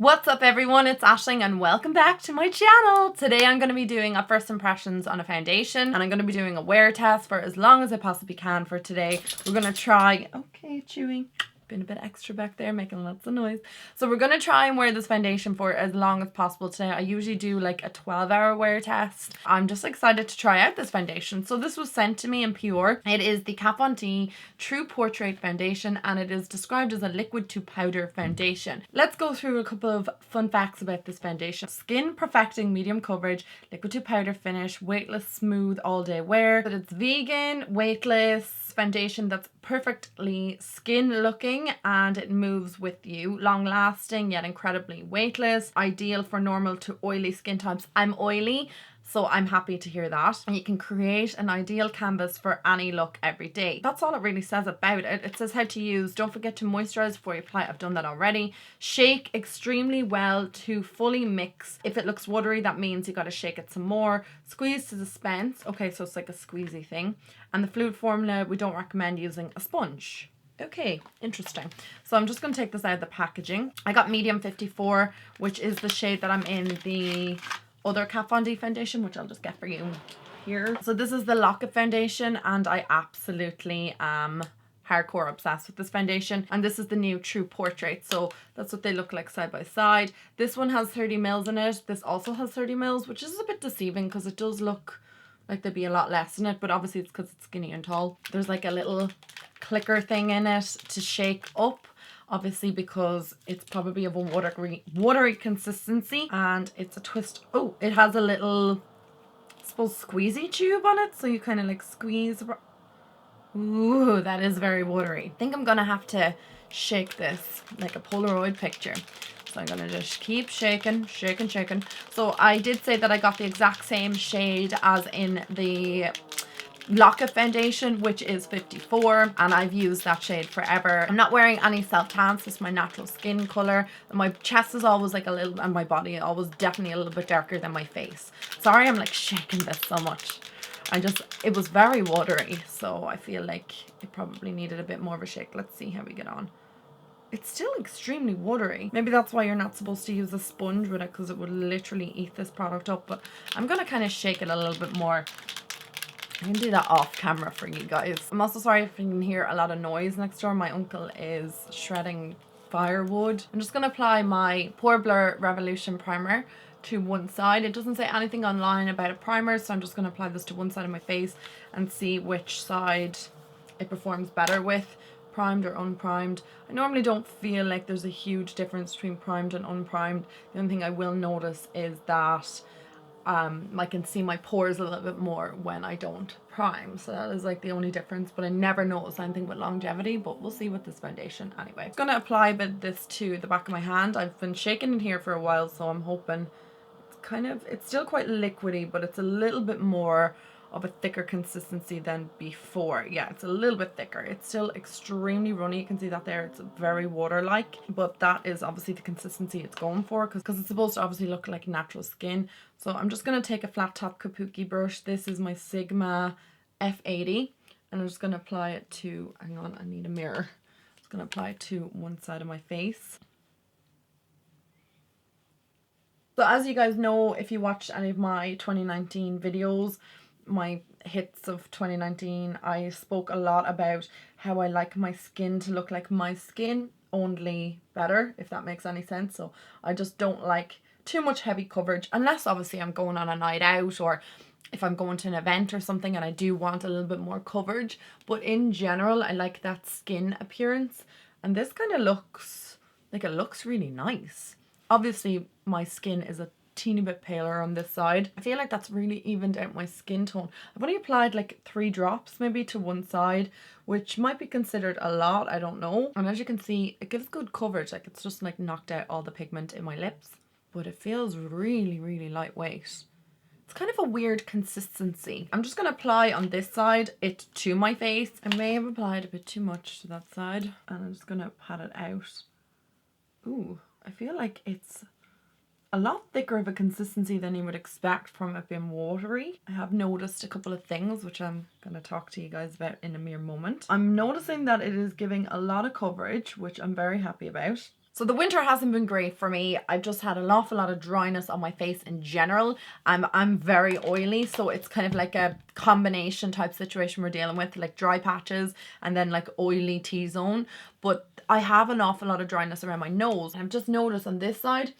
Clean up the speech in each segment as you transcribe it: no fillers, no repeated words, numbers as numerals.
What's up everyone, it's Aisling and welcome back to my channel. Today I'm going to be doing a first impressions on a foundation and I'm going to be doing a wear test for as long as I possibly can for today. We're going to try, okay, chewing, been a bit extra back there making lots of noise. So we're going to try and wear this foundation for as long as possible today. I usually do like a 12-hour wear test. I'm just excited to try out this foundation. So this was sent to me in Pure. It is the Kat Von D True Portrait Foundation and it is described as a liquid to powder foundation. Let's go through a couple of fun facts about this foundation. Skin perfecting medium coverage, liquid to powder finish, weightless smooth all day wear. But it's vegan, weightless foundation that's perfectly skin looking and it moves with you, long lasting yet incredibly weightless, ideal for normal to oily skin types. I'm oily, so I'm happy to hear that. And you can create an ideal canvas for any look every day. That's all it really says about it. It says how to use. Don't forget to moisturize before you apply. I've done that already. Shake extremely well to fully mix. If it looks watery, that means you got to shake it some more. Squeeze to dispense. Okay, so it's like a squeezy thing. And the fluid formula, we don't recommend using a sponge. Okay, interesting. So I'm just going to take this out of the packaging. I got medium 54, which is the shade that I'm in the other Kat Von D foundation, which I'll just get for you here. So this is the Lock-It foundation and I absolutely am hardcore obsessed with this foundation, and this is the new True Portrait, so that's what they look like side by side. This one has 30 mils in it. This also has 30 mils, which is a bit deceiving because it does look like there'd be a lot less in it, but obviously it's because it's skinny and tall. There's like a little clicker thing in it to shake up, obviously because it's probably of a watery consistency, and it's a twist. Oh, it has a little, I suppose, squeezy tube on it, so you kind of like squeeze. Ooh, that is very watery. I think I'm gonna have to shake this like a Polaroid picture. So I'm gonna just keep shaking. So I did say that I got the exact same shade as in the Lock-It foundation, which is 54, and I've used that shade forever. I'm not wearing any self-tans. This is my natural skin color. My chest is always like a little, and my body always definitely a little bit darker than my face. Sorry, I'm like shaking this so much. It was very watery, so I feel like it probably needed a bit more of a shake. Let's see how we get on. It's still extremely watery. Maybe that's why you're not supposed to use a sponge with it, because it would literally eat this product up, but I'm gonna kind of shake it a little bit more. I can do that off camera for you guys. I'm also sorry if you can hear a lot of noise next door. My uncle is shredding firewood. I'm just gonna apply my Pore Blur Revolution primer to one side. It doesn't say anything online about a primer, so I'm just going to apply this to one side of my face and see which side it performs better with, primed or unprimed. I normally don't feel like there's a huge difference between primed and unprimed. The only thing I will notice is that I can see my pores a little bit more when I don't prime, so that is like the only difference, but I never notice anything with longevity. But we'll see with this foundation anyway. I'm gonna apply a bit of this to the back of my hand. I've been shaking in here for a while, so I'm hoping it's still quite liquidy, but it's a little bit more of a thicker consistency than before. Yeah, it's a little bit thicker. It's still extremely runny. You can see that there. It's very water-like, but that is obviously the consistency it's going for, because it's supposed to obviously look like natural skin. So I'm just going to take a flat top kabuki brush. This is my Sigma F80, and I'm just going to apply it to, hang on, I need a mirror. I'm just going to apply it to one side of my face. So as you guys know, if you watched any of my 2019 videos, my hits of 2019, I spoke a lot about how I like my skin to look like my skin, only better, if that makes any sense. So I just don't like too much heavy coverage, unless obviously I'm going on a night out or if I'm going to an event or something and I do want a little bit more coverage. But in general, I like that skin appearance, and this kind of looks like, it looks really nice. Obviously my skin is a teeny bit paler on this side. I feel like that's really evened out my skin tone. I've only applied like 3 drops maybe to one side, which might be considered a lot, I don't know. And as you can see, it gives good coverage. Like, it's just like knocked out all the pigment in my lips, but it feels really, really lightweight. It's kind of a weird consistency. I'm just going to apply on this side it to my face. I may have applied a bit too much to that side, and I'm just going to pat it out. Ooh, I feel like it's a lot thicker of a consistency than you would expect from it being watery. I have noticed a couple of things which I'm going to talk to you guys about in a mere moment. I'm noticing that it is giving a lot of coverage, which I'm very happy about. So the winter hasn't been great for me. I've just had an awful lot of dryness on my face in general. I'm very oily, so it's kind of like a combination type situation we're dealing with, like dry patches and then like oily T-zone. But I have an awful lot of dryness around my nose. I've just noticed on this side,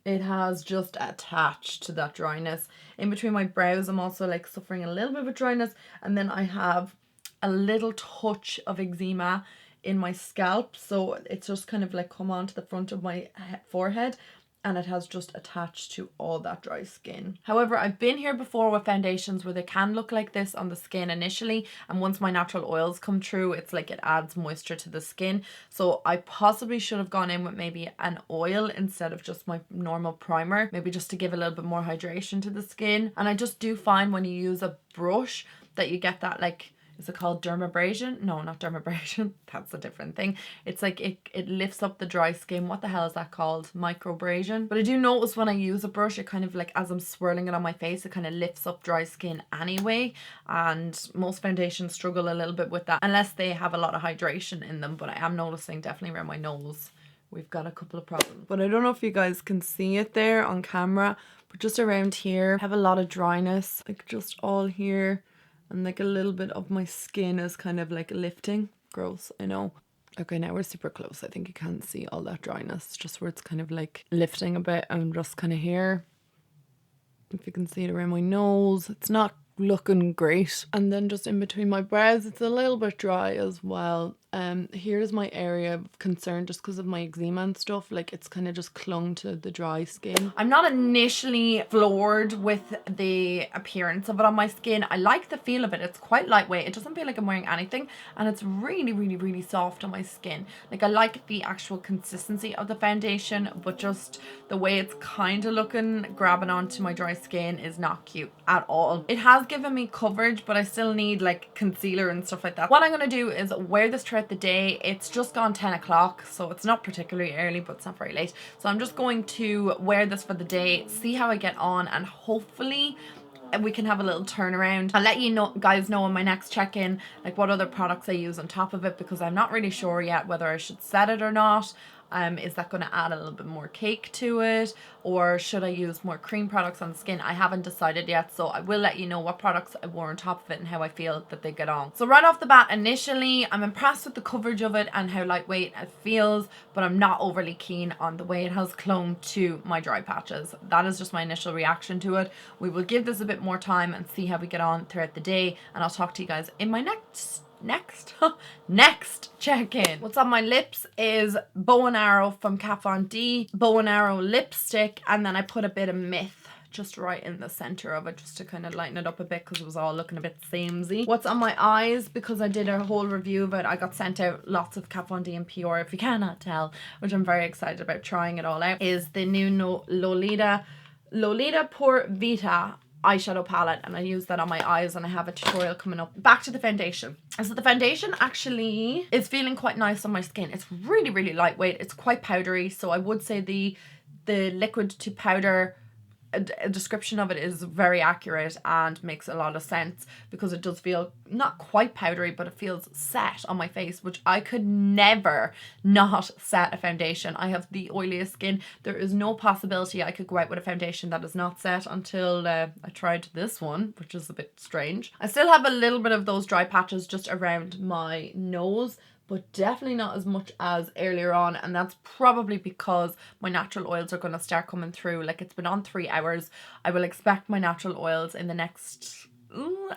it has just attached to that dryness. In between my brows, I'm also like suffering a little bit of dryness, and then I have a little touch of eczema in my scalp, so it's just kind of like come onto the front of my forehead, and it has just attached to all that dry skin. However, I've been here before with foundations where they can look like this on the skin initially, and once my natural oils come through, it's like it adds moisture to the skin. So I possibly should have gone in with maybe an oil instead of just my normal primer, maybe just to give a little bit more hydration to the skin. And I just do find when you use a brush that you get that, like, is it called dermabrasion? No, not dermabrasion. That's a different thing. It's like it lifts up the dry skin. What the hell is that called? Microbrasion. But I do notice when I use a brush, it kind of like, as I'm swirling it on my face, it kind of lifts up dry skin anyway. And most foundations struggle a little bit with that unless they have a lot of hydration in them. But I am noticing definitely around my nose, we've got a couple of problems. But I don't know if you guys can see it there on camera, but just around here, I have a lot of dryness, like just all here. And like a little bit of my skin is kind of like lifting. Gross, I know. Okay, now we're super close. I think you can't see all that dryness, just where it's kind of like lifting a bit and just kind of here. If you can see it around my nose, it's not looking great. And then just in between my brows, it's a little bit dry as well. Here's my area of concern just because of my eczema and stuff. Like it's kind of just clung to the dry skin. I'm not initially floored with the appearance of it on my skin. I like the feel of it. It's quite lightweight. It doesn't feel like I'm wearing anything, and it's really, really, really soft on my skin. Like I like the actual consistency of the foundation, but just the way it's kind of looking, grabbing onto my dry skin is not cute at all. It has given me coverage, but I still need like concealer and stuff like that. What I'm going to do is wear this throughout the day. It's just gone 10 o'clock, so it's not particularly early, but it's not very late. So I'm just going to wear this for the day, see how I get on, and hopefully we can have a little turnaround. I'll let you know, guys, know in my next check-in, like what other products I use on top of it, because I'm not really sure yet whether I should set it or not. Is that going to add a little bit more cake to it, or should I use more cream products on the skin? I haven't decided yet, so I will let you know what products I wore on top of it and how I feel that they get on. So right off the bat, initially, I'm impressed with the coverage of it and how lightweight it feels, but I'm not overly keen on the way it has clung to my dry patches. That is just my initial reaction to it. We will give this a bit more time and see how we get on throughout the day, and I'll talk to you guys in my next check-in. What's on my lips is Bow and Arrow from Kat Von D Bow and Arrow lipstick, and then I put a bit of Myth just right in the center of it, just to kind of lighten it up a bit because it was all looking a bit samey. What's on my eyes, because I did a whole review of it, I got sent out lots of Kat Von D and Pure, if you cannot tell, which I'm very excited about trying it all out, is the new Lolita Pure Vita eyeshadow palette, and I use that on my eyes, and I have a tutorial coming up. Back to the foundation. So the foundation actually is feeling quite nice on my skin. It's really, really lightweight. It's quite powdery, so I would say the liquid to powder a description of it is very accurate and makes a lot of sense, because it does feel not quite powdery, but it feels set on my face, which I could never not set a foundation. I have the oiliest skin. There is no possibility I could go out with a foundation that is not set until I tried this one, which is a bit strange. I still have a little bit of those dry patches just around my nose, but definitely not as much as earlier on, and that's probably because my natural oils are going to start coming through. Like, it's been on 3 hours. I will expect my natural oils in the next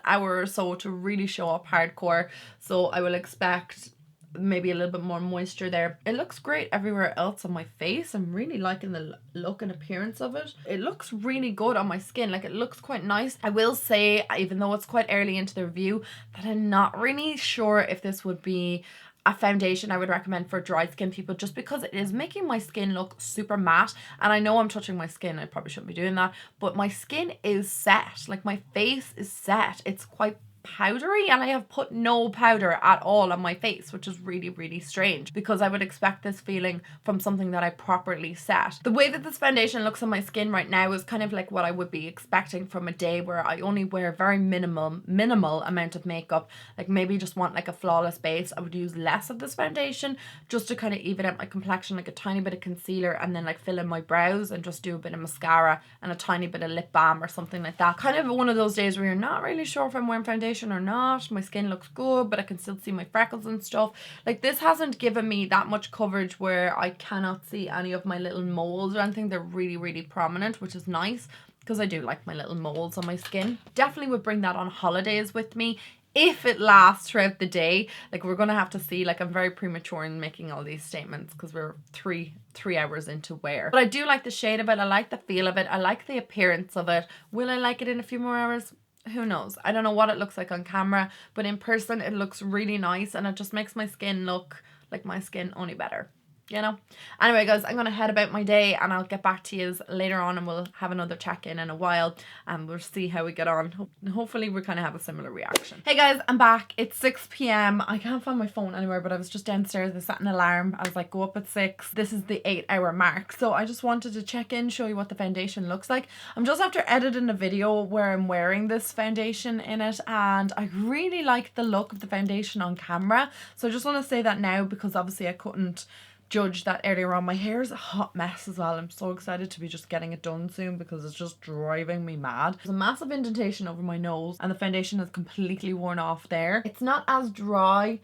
hour or so to really show up hardcore, so I will expect maybe a little bit more moisture there. It looks great everywhere else on my face. I'm really liking the look and appearance of it. It looks really good on my skin. Like, it looks quite nice. I will say, even though it's quite early into the review, that I'm not really sure if this would be a foundation I would recommend for dry skin people, just because it is making my skin look super matte. And I know I'm touching my skin, I probably shouldn't be doing that, but my skin is set. Like, my face is set. It's quite powdery, and I have put no powder at all on my face, which is really, really strange because I would expect this feeling from something that I properly set. The way that this foundation looks on my skin right now is kind of like what I would be expecting from a day where I only wear very minimal amount of makeup. Like maybe just want like a flawless base. I would use less of this foundation just to kind of even out my complexion, like a tiny bit of concealer, and then like fill in my brows and just do a bit of mascara and a tiny bit of lip balm or something like that. Kind of one of those days where you're not really sure if I'm wearing foundation or not. My skin looks good, but I can still see my freckles and stuff. Like this hasn't given me that much coverage where I cannot see any of my little moles or anything. They're really, really prominent, which is nice because I do like my little moles on my skin. Definitely would bring that on holidays with me if it lasts throughout the day. Like we're gonna have to see. Like I'm very premature in making all these statements because we're three hours into wear. But I do like the shade of it. I like the feel of it. I like the appearance of it. Will I like it in a few more hours? Who knows? I don't know what it looks like on camera, but in person it looks really nice, and it just makes my skin look like my skin, only better, you know? Anyway guys, I'm gonna head about my day and I'll get back to you later on, and we'll have another check-in in a while and we'll see how we get on. Hopefully we kind of have a similar reaction. Hey guys, I'm back. It's 6 p.m. I can't find my phone anywhere, but I was just downstairs. I set an alarm. I was like, go up at 6. This is the 8-hour mark, so I just wanted to check in, show you what the foundation looks like. I'm just after editing a video where I'm wearing this foundation in it, and I really like the look of the foundation on camera, so I just want to say that now because obviously I couldn't judge that earlier on. My hair's a hot mess as well. I'm so excited to be just getting it done soon because it's just driving me mad. There's a massive indentation over my nose and the foundation is completely worn off there. It's not as dry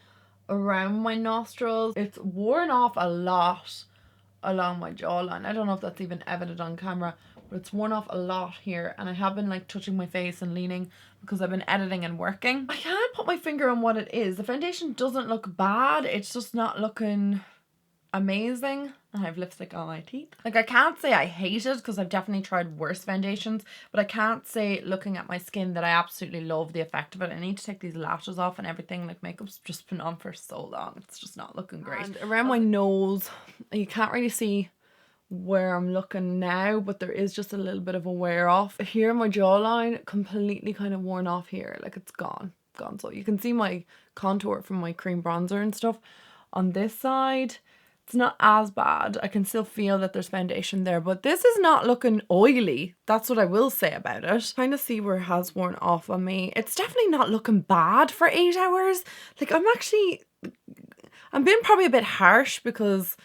around my nostrils. It's worn off a lot along my jawline. I don't know if that's even evident on camera, but it's worn off a lot here, and I have been like touching my face and leaning because I've been editing and working. I can't put my finger on what it is. The foundation doesn't look bad. It's just not looking amazing. I have lipstick on my teeth. Like I can't say I hate it because I've definitely tried worse foundations, but I can't say looking at my skin that I absolutely love the effect of it. I need to take these lashes off and everything. Like makeup's just been on for so long. It's just not looking great. And around my nose, you can't really see where I'm looking now, but there is just a little bit of a wear off. Here my jawline completely kind of worn off here. Like it's gone. So you can see my contour from my cream bronzer and stuff on this side. It's not as bad. I can still feel that there's foundation there, but this is not looking oily. That's what I will say about it. Kind of see where it has worn off on me. It's definitely not looking bad for 8 hours. Like I'm being probably a bit harsh because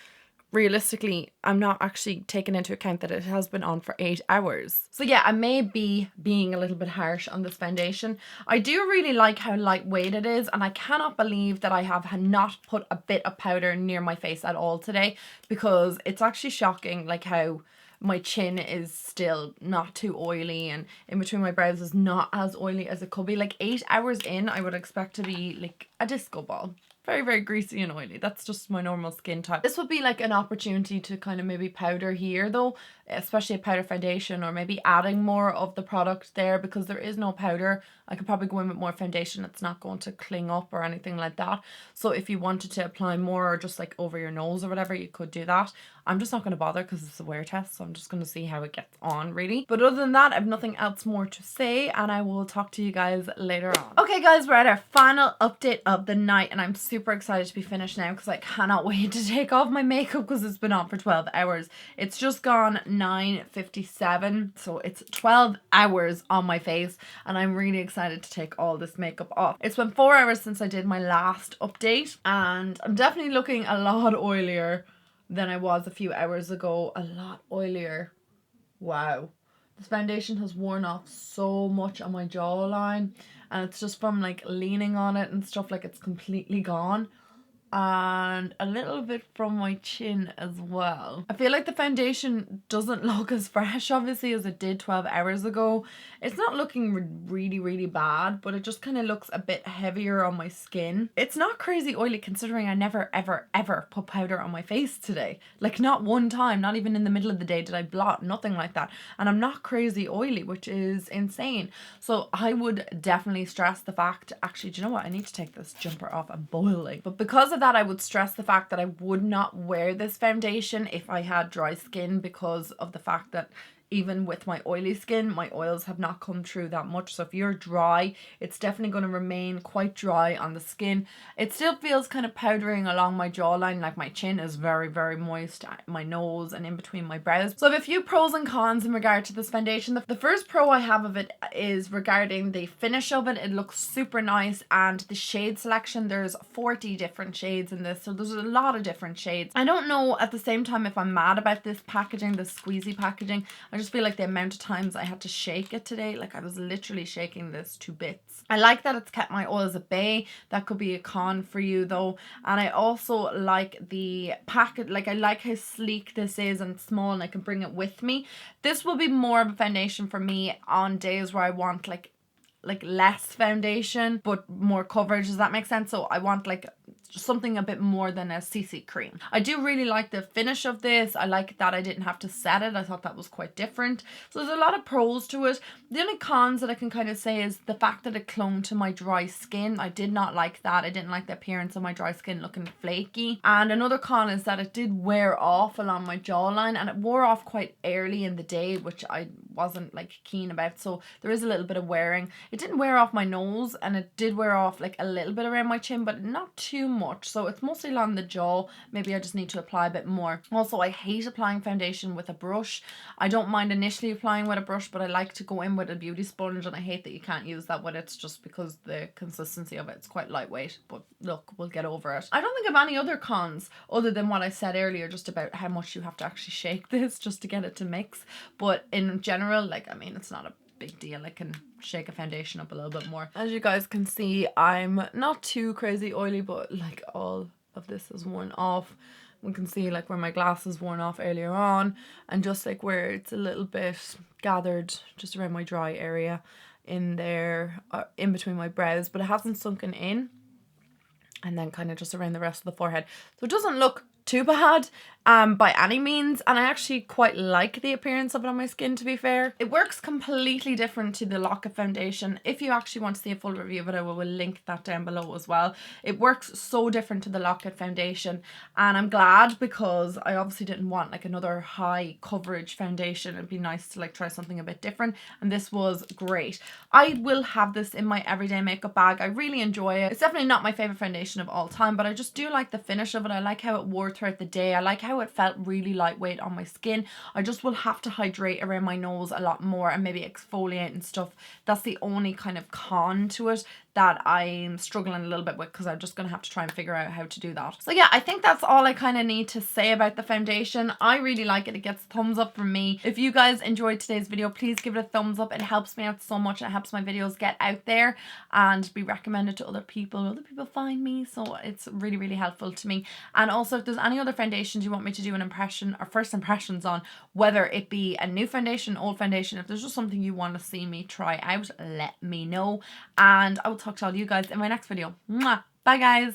realistically, I'm not actually taking into account that it has been on for 8 hours. So yeah, I may be being a little bit harsh on this foundation. I do really like how lightweight it is, and I cannot believe that I have not put a bit of powder near my face at all today, because it's actually shocking like how my chin is still not too oily, and in between my brows is not as oily as it could be. Like 8 hours in, I would expect to be like a disco ball. Very, very greasy and oily. That's just my normal skin type. This would be like an opportunity to kind of maybe powder here though, especially a powder foundation, or maybe adding more of the product there, because there is no powder. I could probably go in with more foundation. It's not going to cling up or anything like that. So if you wanted to apply more or just like over your nose or whatever, you could do that. I'm just not going to bother because it's a wear test, so I'm just going to see how it gets on really. But other than that, I have nothing else more to say, and I will talk to you guys later on. Okay guys, we're at our final update of the night, and I'm super excited to be finished now because I cannot wait to take off my makeup because it's been on for 12 hours. It's just gone 9:57, so it's 12 hours on my face, and I'm really excited to take all this makeup off. It's been 4 hours since I did my last update, and I'm definitely looking a lot oilier than I was a few hours ago. A lot oilier. Wow. This foundation has worn off so much on my jawline, and it's just from like leaning on it and stuff, like it's completely gone. And a little bit from my chin as well. I feel like the foundation doesn't look as fresh obviously as it did 12 hours ago. It's not looking really bad, but it just kind of looks a bit heavier on my skin. It's not crazy oily considering I never ever put powder on my face today. Like not one time, not even in the middle of the day did I blot, nothing like that. And I'm not crazy oily, which is insane. So I would definitely stress the fact, actually, do you know what? I need to take this jumper off. I'm boiling. But because of that, I would stress the fact that I would not wear this foundation if I had dry skin, because of the fact that even with my oily skin, my oils have not come through that much. So if you're dry, it's definitely going to remain quite dry on the skin. It still feels kind of powdering along my jawline, like my chin is very, very moist, my nose and in between my brows. So I have a few pros and cons in regard to this foundation. The first pro I have of it is regarding the finish of it. It looks super nice, and the shade selection, there's 40 different shades in this, so there's a lot of different shades. I don't know at the same time if I'm mad about this packaging, this squeezy packaging. I just feel like the amount of times I had to shake it today, like I was literally shaking this to bits. I like that it's kept my oils at bay. That could be a con for you though. And I also like the packet, like I like how sleek this is and small, and I can bring it with me. This will be more of a foundation for me on days where I want like less foundation but more coverage. Does that make sense? So I want like something a bit more than a CC cream. I do really like the finish of this. I like that I didn't have to set it. I thought that was quite different. So there's a lot of pros to it. The only cons that I can kind of say is the fact that it clung to my dry skin. I did not like that. I didn't like the appearance of my dry skin looking flaky. And another con is that it did wear off along my jawline, and it wore off quite early in the day, which I wasn't like keen about. So there is a little bit of wearing. It didn't wear off my nose, and it did wear off like a little bit around my chin, but not too much. So it's mostly along the jaw. Maybe I just need to apply a bit more. Also, I hate applying foundation with a brush. I don't mind initially applying with a brush, but I like to go in with a beauty sponge, and I hate that you can't use that with it. It's just because the consistency of it's quite lightweight, but look, we'll get over it. I don't think of any other cons other than what I said earlier, just about how much you have to actually shake this just to get it to mix. But in general, like, I mean, it's not a big deal. I can shake a foundation up a little bit more. As you guys can see, I'm not too crazy oily, but like all of this is worn off. We can see like where my glasses worn off earlier on, and just like where it's a little bit gathered just around my dry area in there, in between my brows, but it hasn't sunken in, and then kind of just around the rest of the forehead. So it doesn't look too bad by any means, and I actually quite like the appearance of it on my skin, to be fair. It works completely different to the Lock-It foundation. If you actually want to see a full review of it, I will link that down below as well. It works so different to the Lock-It foundation, and I'm glad, because I obviously didn't want like another high coverage foundation. It'd be nice to like try something a bit different, and this was great. I will have this in my everyday makeup bag. I really enjoy it. It's definitely not my favorite foundation of all time, but I just do like the finish of it. I like how it wore throughout the day. I like how it felt really lightweight on my skin. I just will have to hydrate around my nose a lot more and maybe exfoliate and stuff. That's the only kind of con to it that I'm struggling a little bit with, because I'm just going to have to try and figure out how to do that. So yeah, I think that's all I kind of need to say about the foundation. I really like it. It gets thumbs up from me. If you guys enjoyed today's video, please give it a thumbs up. It helps me out so much. It helps my videos get out there and be recommended to other people. Other people find me, so it's really, really helpful to me. And also, if there's any other foundations you want me to do an impression or first impressions on, whether it be a new foundation, old foundation, if there's just something you want to see me try out, let me know. And I will talk to all you guys in my next video. Mwah! Bye guys!